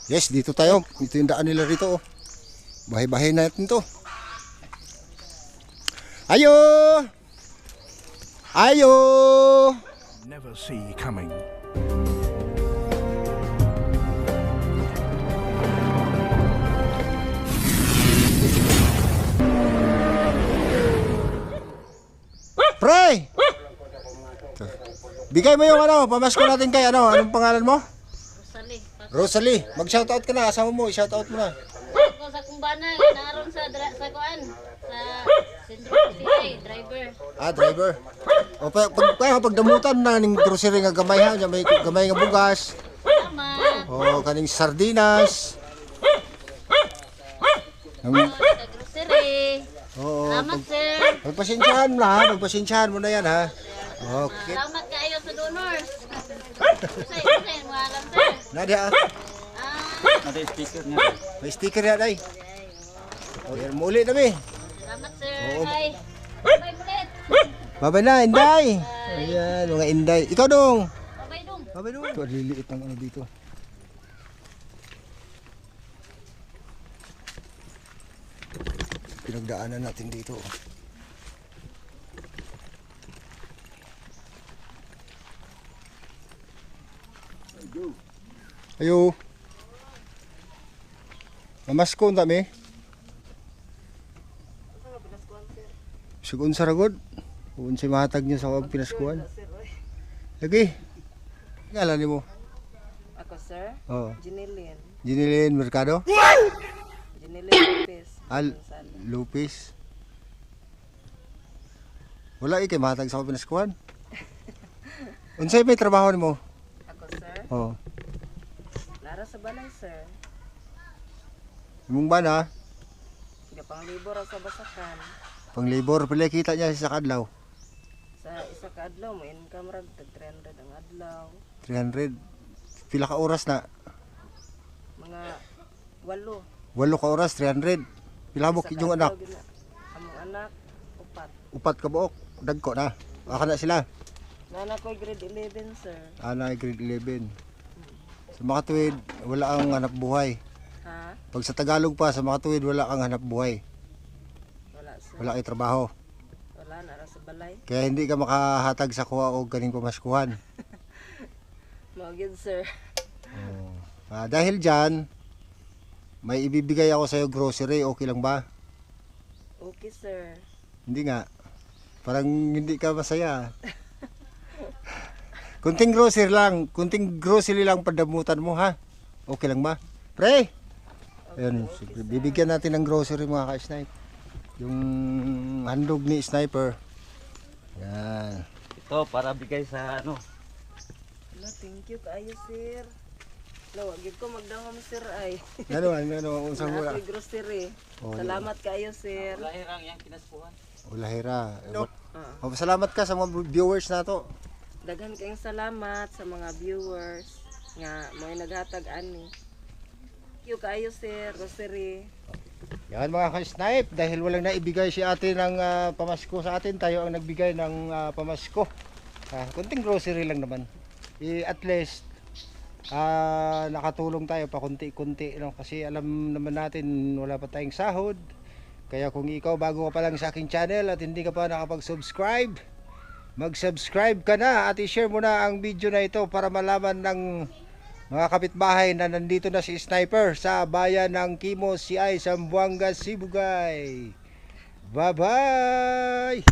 Yes, dito tayo. Ito yung daan nila rito. Oh. Bahay-bahay natin to. Ayo! Ayo! Never see coming. Pre! Bigay mo yung ano, pamasko natin kay ano, anong pangalan mo? Rosalie. Rosalie. Mag-shoutout ka na, kasama mo, i-shoutout mo na. Ako sa kumbana, naroon sa kuan, sa Sindro CI, driver. Ah, driver. O, pagdamutan na ng grocery nga gamay ha, may gamay nga bugas. Salamat. O, kaning sardinas. Sa grocery. Oo, Salamat, sir. pagpasensyahan mo na ha, pagpasensyahan mo na yan ha. Okay. Salamat kayo sa donors. Usay, mga alam, sir. Nadia, Ah, Ada stiker niya. may sticker yan ay. O, yan, muli na mi. salamat, sir. Oo. Bye. Bye, ulit. Babay na, Inday. Ayan, mga Inday. Ikaw dong. Bye, dong. Babay dong. Ito, liliit ng ano dito. Pinagdaanan natin dito. Ayo. Mamasko ang dami. Sugun sa ragod. Kung si matag niya sa kawag pinaskuhan. Lagi. Ngalan ni mo? Ako, sir? Oo. Jinilin. Jinilin Mercado? Jinilin Lopez. Al Lupis. Wala kay matag sa kawag pinaskuhan. Unsay may trabaho nimo? Ako, sir? Oo. Lara sa balay, sir. Imong bana, Gapang libor sa basakan. pang labor pala kita niya sa kadlaw. Sa isa ka adlaw, mo income rag tag 300 ang adlaw. 300. Pila ka oras na? Mga 8. 8 ka oras, 300. Pila mo yung anak? Among anak, 4. Upat ka buok. Dagko na. Aka na sila. Nana ko grade 11, sir. Ana grade 11. Sa mga tuwid, wala ang hanap buhay. Ha? Pag sa Tagalog pa, sa mga tuwid, wala kang hanap buhay. Wala, sir. Wala kay trabaho. Wala, nara sa balay. Kaya hindi ka makahatag sa kuha o ganing pamaskuhan. Magid, sir. Dahil dyan, may ibibigay ako sa'yo grocery. Okay lang ba? Okay, sir. Hindi nga. Parang hindi ka masaya. Kunting grocery lang padamutan mo ha. Okay lang ba? Pre! Ayun, sige, bibigyan natin ng grocery mga ka-snipe. Yung handog ni sniper. Yan. Ito para bigay sa ano. Wala, thank you kaayo, sir. Lawa, gid ko magdangam, sir, ay. Ano, unsang Na wala. ako'y grocery. Oh, Salamat kaayo, sir. Lahirang yang pinaspuhan. Ulahira. Ah. Salamat ka sa mga viewers na to. Daghan kayong salamat sa mga viewers nga may naghatag ani. Thank you kaayo, sir, grocery. Yan mga ka-snipe, dahil walang naibigay si ate ng pamasko sa atin, tayo ang nagbigay ng pamasko. Kunting grocery lang naman. At least, nakatulong tayo pa kunti-kunti. No? Kasi alam naman natin, wala pa tayong sahod. Kaya kung ikaw bago ka pa lang sa aking channel at hindi ka pa nakapag-subscribe, mag-subscribe ka na at i-share mo na ang video na ito para malaman ng mga kapitbahay na nandito na si Sniper sa bayan ng Quimos, CI, Zamboanga, Sibugay. Bye-bye!